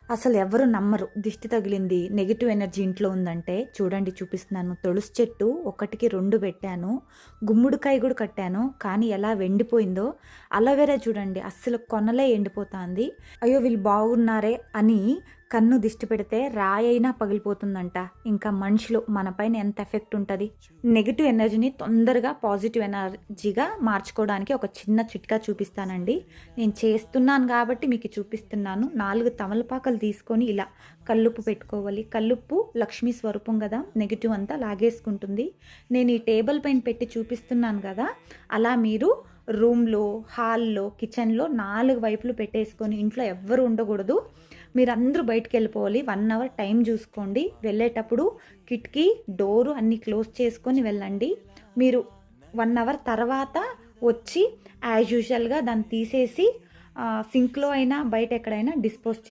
అసలు ఎవరు నమ్మరు. దిష్టి తగిలింది, నెగెటివ్ ఎనర్జీ ఇంట్లో ఉందంటే చూడండి చూపిస్తున్నాను. తులసి చెట్టు ఒకటికి 2 పెట్టాను. గుమ్మడికాయ కూడా కట్టాను. కానీ ఎలా ఎండిపోయిందో. అలోవెరా చూడండి అస్సలు కొనలే ఎండిపోతాంది. అయ్యో! వీళ్ళు బాగున్నారే అని కన్ను దిష్టి పెడితే రాయైనా పగిలిపోతుందంట. ఇంకా మనుషులు మనపైన ఎంత ఎఫెక్ట్ ఉంటది. నెగెటివ్ ఎనర్జీని తొందరగా పాజిటివ్ ఎనర్జీగా మార్చుకోవడానికి ఒక చిన్న చిట్కా చూపిస్తానండి. నేను చేస్తున్నాను కాబట్టి మీకు చూపిస్తున్నాను. 4 తమలపాకులు తీసుకొని ఇలా కల్లుప్పు పెట్టుకోవాలి. కల్లుప్పు లక్ష్మీ స్వరూపం కదా, నెగెటివ్ అంతా లాగేసుకుంటుంది. నేను ఈ టేబుల్ పైన పెట్టి చూపిస్తున్నాను కదా, అలా మీరు రూమ్లో, హాల్లో, కిచెన్లో 4 వైపులు పెట్టేసుకొని ఇంట్లో ఎవ్వరు ఉండకూడదు. మీరందరూ బయటికి వెళ్ళిపోవాలి. 1 అవర్ టైం చూసుకోండి. వెళ్ళేటప్పుడు కిటికీ, డోరు అన్నీ క్లోజ్ చేసుకొని వెళ్ళండి. మీరు 1 అవర్ తర్వాత వచ్చి యాజ్ యూజువల్గా దాన్ని తీసేసి సింక్లో అయినా బయట ఎక్కడైనా డిస్పోజ్